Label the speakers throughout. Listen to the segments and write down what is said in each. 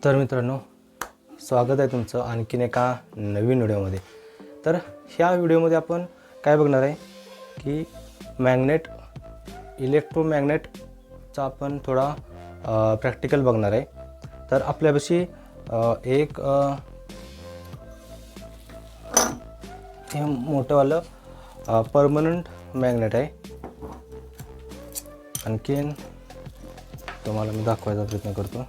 Speaker 1: तर मित्रांनो, स्वागत आहे तुमचं आणखीन एका नवीन व्हिडिओमध्ये. तर ह्या व्हिडिओमध्ये आपण काय बघणार आहे की इलेक्ट्रोमॅग्नेटचा आपण थोडा प्रॅक्टिकल बघणार आहे. तर आपल्यापाशी एक हे मोठंवालं परमनंट मॅग्नेट आहे. आणखीन तुम्हाला मी दाखवायचा प्रयत्न करतो.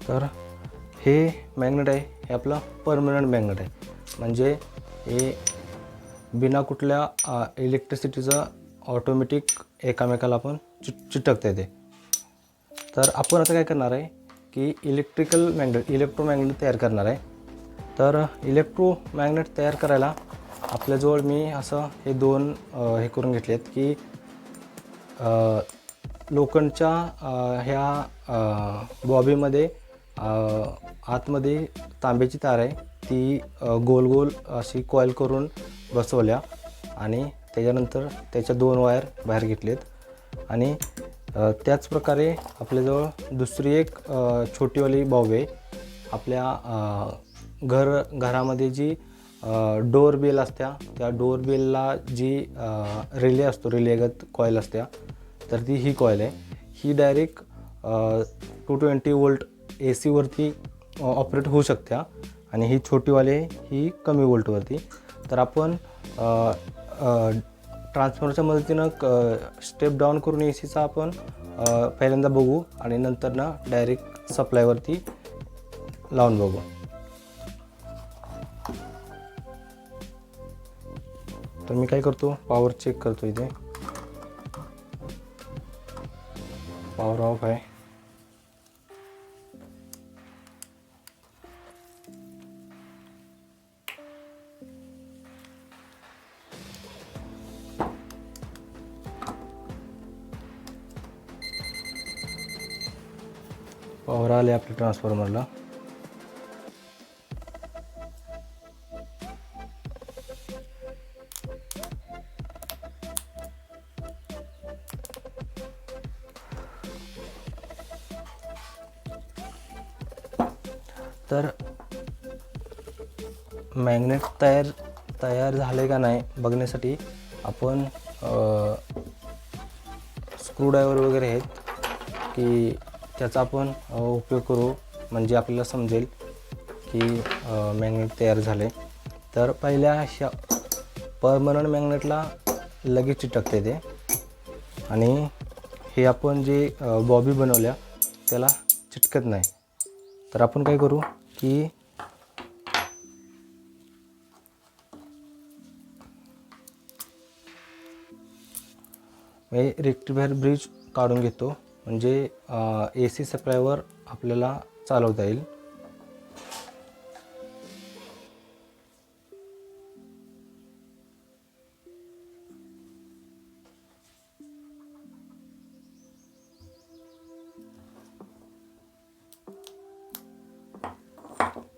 Speaker 1: तर हे मॅग्नेट आहे, हे आपलं परमनंट मॅग्नेट आहे. म्हणजे हे बिना कुठल्या इलेक्ट्रिसिटीचं ऑटोमॅटिक एकामेकाला आपण चिटकता येते. तर आपण आता काय करणार आहे की इलेक्ट्रोमॅग्नेट तयार करणार आहे. तर इलेक्ट्रोमॅग्नेट तयार करायला आपल्याजवळ मी असं हे दोन हे करून घेतलेत की लोखंडच्या ह्या बॉबीमध्ये आतमध्ये तांब्याची तार आहे, ती गोल गोल अशी कॉईल करून बसवल्या आणि त्याच्यानंतर त्याच्या दोन वायर बाहेर घेतलेत. आणि त्याच प्रकारे आपल्याजवळ दुसरी एक छोटीवाली बॉब आहे. आपल्या घरामध्ये जी डोअर बेल असत्या, त्या डोअर बेलला जी रिले असतो, रिलेगत कॉईल असत्या, तर ती ही कॉईल आहे. ही डायरेक्ट 220 वोल्ट AC वरती ऑपरेट होऊ शकत्या आणि ही छोटीवाली ही कमी वोल्टवरती. तर आपण ट्रान्सफॉर्मरच्या मदतीनं स्टेप डाऊन करून ACचा आपण पहिल्यांदा बघू आणि नंतर ना डायरेक्ट सप्लायवरती लावून बघू. तर मी काय करतो, पॉवर चेक करतो. इथे पॉवर ऑफ आहे. पॉवर आले आपल्या ट्रान्सफॉर्मरला. तर मॅग्नेट तयार झाले का नाही बघण्यासाठी आपण स्क्रूड्रायव्हर वगैरे आहेत की त्याचा आपण उपयोग करू, म्हणजे आपल्याला समजेल की मॅग्नेट तयार झाले. तर पहिल्या ह्या परमनंट मॅग्नेटला लगेच चिटकते ते, आणि हे आपण जे बॉबी बनवल्या त्याला चिटकत नाही. तर आपण काय करू की मी रेक्टिफायर ब्रिज काढून घेतो, म्हणजे AC सप्लायवर आपल्याला चालवता येईल.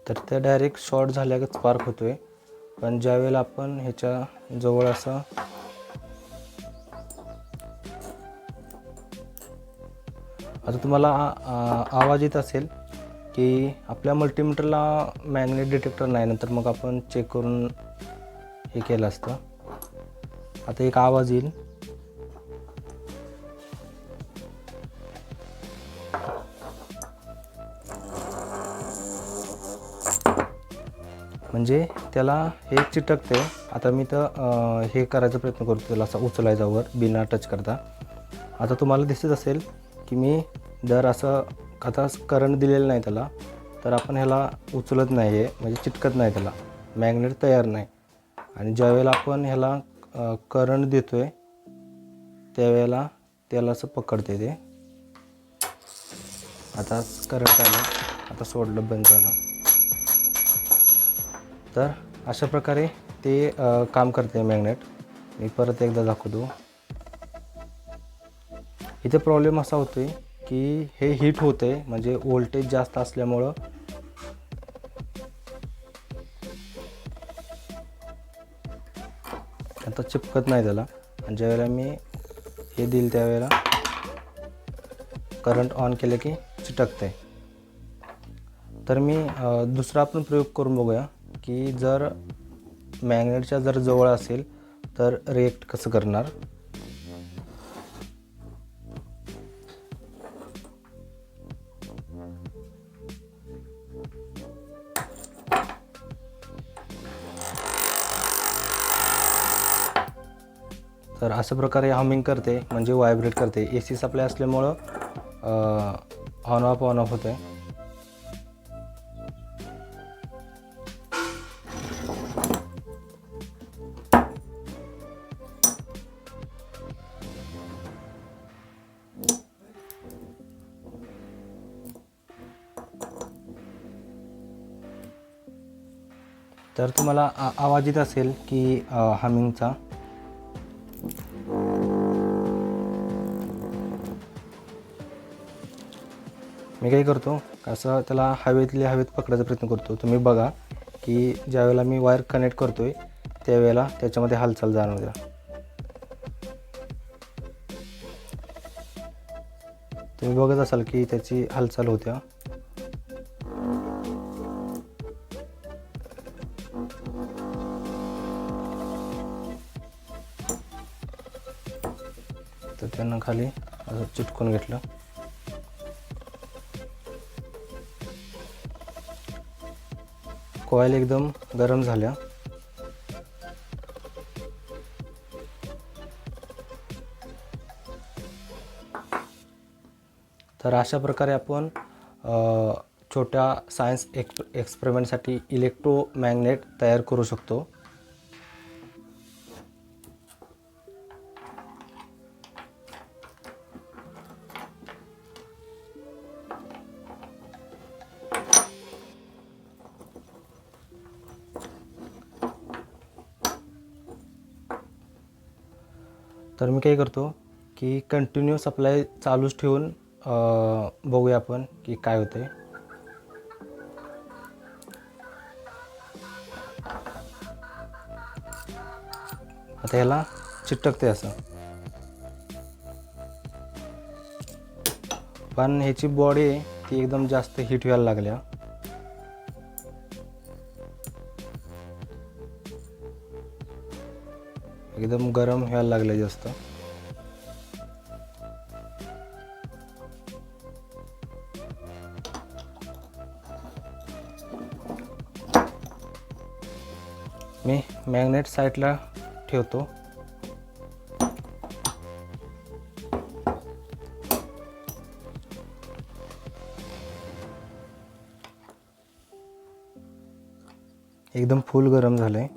Speaker 1: तर त्या डायरेक्ट शॉर्ट झाल्यागत स्पार्क होतोय. पण ज्यावेळेला आपण ह्याच्या जवळ असं आता तुम्हाला आवाज येत असेल की आपल्या मल्टीमीटरला मॅग्नेट डिटेक्टर नाही, नंतर मग आपण चेक करून हे केलं असतं. आता एक आवाज येईल. म्हणजे त्याला हे चिटकते. आता मी तर हे करायचा प्रयत्न करतो, त्याला असं उचलायचा वर बिना टच करता. आता तुम्हाला दिसत असेल की मी जर असं आता करंट दिलेलं नाही त्याला, तर आपण ह्याला उचलत नाही आहे, म्हणजे चिटकत नाही, त्याला मॅग्नेट तयार नाही. आणि ज्यावेळेला आपण ह्याला करंट देतो आहे त्यावेळेला त्याला असं पकडते ते. आता करंट आलं, आता सोडलं, बंद झालं. तर अशा प्रकारे ते काम करते मॅग्नेट. मी परत एकदा दाखवतो. इथे प्रॉब्लेम असा होतोय की हे हीट होते, म्हणजे व्होल्टेज जास्त असल्यामुळं आता चिपकत नाही त्याला. आणि ज्यावेळेला मी हे देईल त्यावेळेला करंट ऑन केलं की चिटकते. तर मी दुसरा आपण प्रयोग करून बघूया की जर मॅग्नेटच्या जर जवळ असेल तर रिएक्ट कसं करणार. तर अशा प्रकारे हमिंग करते, म्हणजे व्हायब्रेट करते. AC सप्लाय असल्यामुळं ऑन ऑफ होते. तर तुम्हाला आवाज येत असेल की हमिंगचा. मी काय करतो, असं त्याला हवेत पकडायचा प्रयत्न करतो. तुम्ही बघा की ज्यावेळेला मी वायर कनेक्ट करतोय त्यावेळेला त्याच्यामध्ये हालचाल जाणवते. तुम्ही बघत असाल की त्याची हालचाल होत्या. तर त्यांना खाली असं चिटकून घेतलं. कॉईल एकदम गरम झाल्या. तर अशा प्रकारे आपण छोट्या सायन्स एक्सपेरिमेंटसाठी इलेक्ट्रोमॅग्नेट तयार करू शकतो. तर मी काय करतो की कंटिन्यू सप्लाय चालूच ठेवून बघूया आपण की काय होते. आता ह्याला चिटकते असं, पण ह्याची बॉडी आहे ती एकदम जास्त हीट व्हायला लागल्या. एकदम गरम व्हायला लागले जास्त. मी मॅग्नेट साईडला ठेवतो. एकदम फुल गरम झालंय.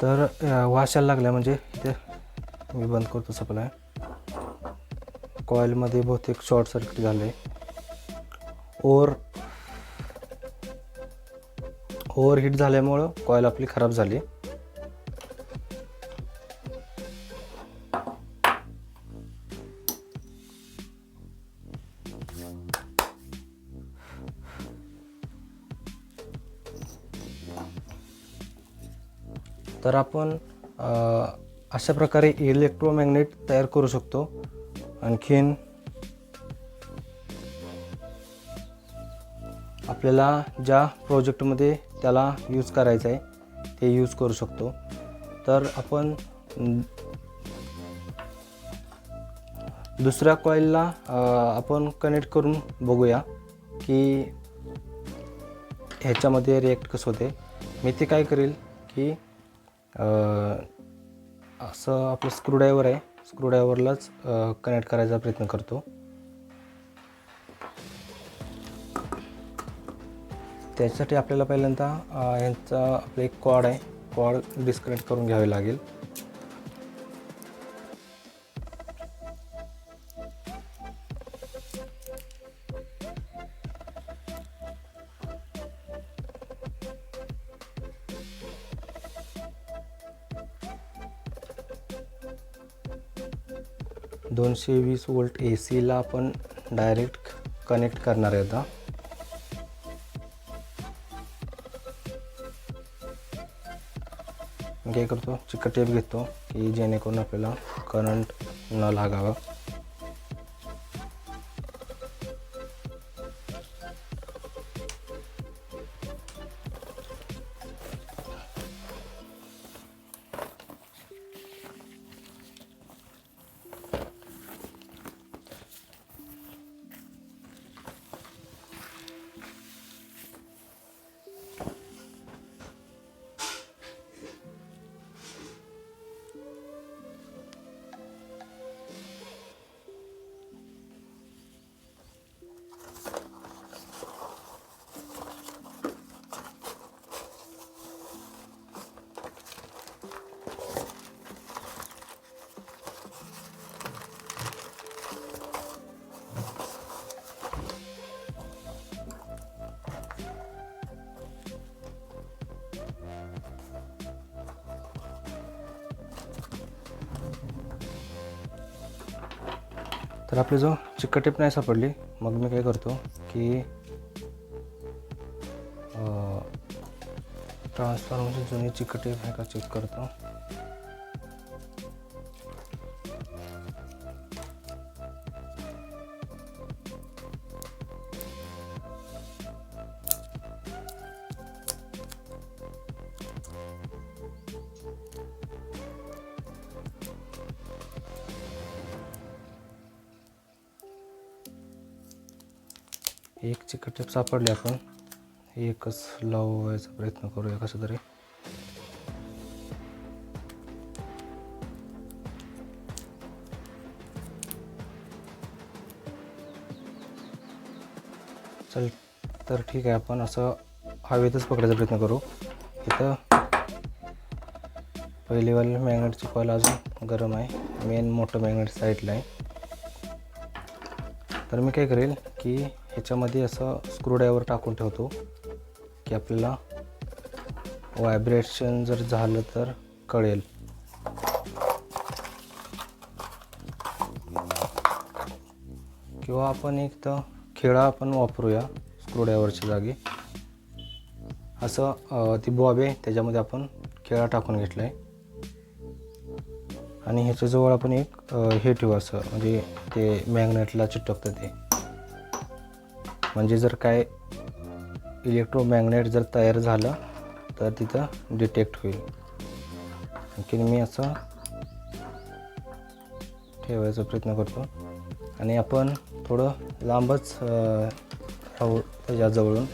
Speaker 1: तर वाशायला लागल्या, म्हणजे इथे मी बंद करतो सप्लाय. कॉईलमध्ये बहुतेक शॉर्ट सर्किट झाले. ओव्हरहीट झाल्यामुळं कॉईल आपली खराब झाली. तर आपण अशा प्रकारे इलेक्ट्रोमॅग्नेट तयार करू शकतो. आणखीन आपल्याला ज्या प्रोजेक्टमध्ये त्याला यूज करायचं आहे ते यूज करू शकतो. तर आपण दुसऱ्या कॉईलला आपण कनेक्ट करून बघूया की ह्याच्यामध्ये रिॲक्ट कसं होते. मी ते काय करेल की असं आपलं स्क्रूड्रायव्हर आहे, स्क्रूड्रायव्हरलाच कनेक्ट करायचा प्रयत्न करतो. त्याच्यासाठी आपल्याला पहिल्यांदा ह्यांचा आपलं एक कॉर्ड आहे, कॉर्ड डिस्कनेक्ट करून घ्यावे लागेल. 220 वोल्ट AC ला आपण डायरेक्ट कनेक्ट करणार आहे आता. मी काय करतो, चिकट टेप घेतो की जेणेकरून आपल्याला करंट न लागावा. तर आपली जो चिकट टेप नाही सापडली, मग मी काय करतो की ट्रान्सफॉर्मरची जुनी चिकट टेप आहे का चेक करतो. एक चिकट टेप सापडली, आपण एकच लावायचा प्रयत्न करूया कसं तरी. चल तर ठीक आहे, आपण असं हवेतच पकडायचा प्रयत्न करू. इथं पहिली वाली मॅग्नेटची कॉईल अजून गरम आहे, मेन मोठं मॅग्नेट साईडला आहे. तर मी काय करेल की ह्याच्यामध्ये असं स्क्रूड्रायव्हर टाकून ठेवतो की आपल्याला व्हायब्रेशन जर झालं तर कळेल. किंवा आपण एक तर खिळा आपण वापरूया स्क्रूड्रायव्हरच्या जागी. असं ती बॉब आहे, त्याच्यामध्ये आपण खिळा टाकून घेतला आहे आणि ह्याच्याजवळ आपण एक हे ठेवू, असं म्हणजे ते मॅग्नेटला चिटकतं ते. म्हणजे जर काय इलेक्ट्रोमॅग्नेट जर तयार झालं तर तिथं डिटेक्ट होईल. आणखी मी असं ठेवायचा प्रयत्न करतो आणि आपण थोडं लांबच राहू त्याच्याजवळून.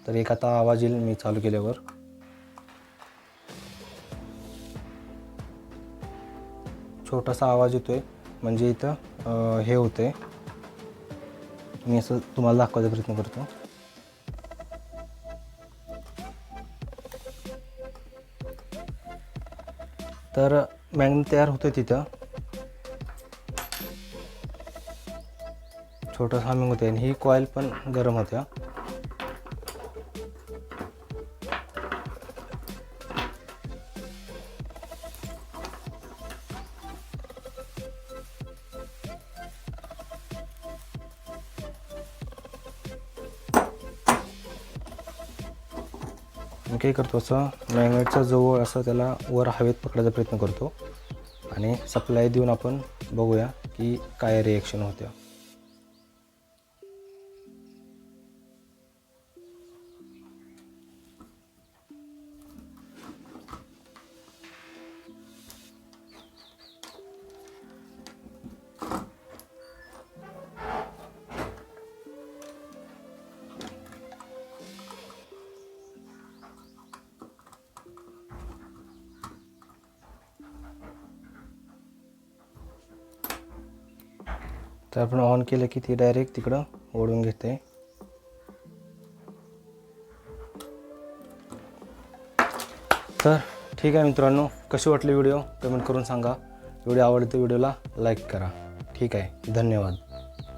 Speaker 1: तर एक आता आवाज येईल मी चालू केल्यावर. छोटासा आवाज येतोय, म्हणजे इथं हे होते. मी असं तुम्हाला दाखवायचा प्रयत्न करतो. तर मॅग्नेट तयार होतं तिथं, छोटंसं हमिंग होते आणि ही कॉईल पण गरम होत्या. मी काय करतो, असं मॅग्नेटच्या जवळ असं त्याला वर हवेत पकडायचा प्रयत्न करतो आणि सप्लाय देऊन आपण बघूया की काय रिॲक्शन होत्या. तर आपण ऑन केलं की ती डायरेक्ट तिकडं ओढून घेते. तर ठीक आहे मित्रांनो, कशी वाटली व्हिडिओ कमेंट करून सांगा. व्हिडिओ आवडली तर व्हिडिओला लाईक करा. ठीक आहे, धन्यवाद.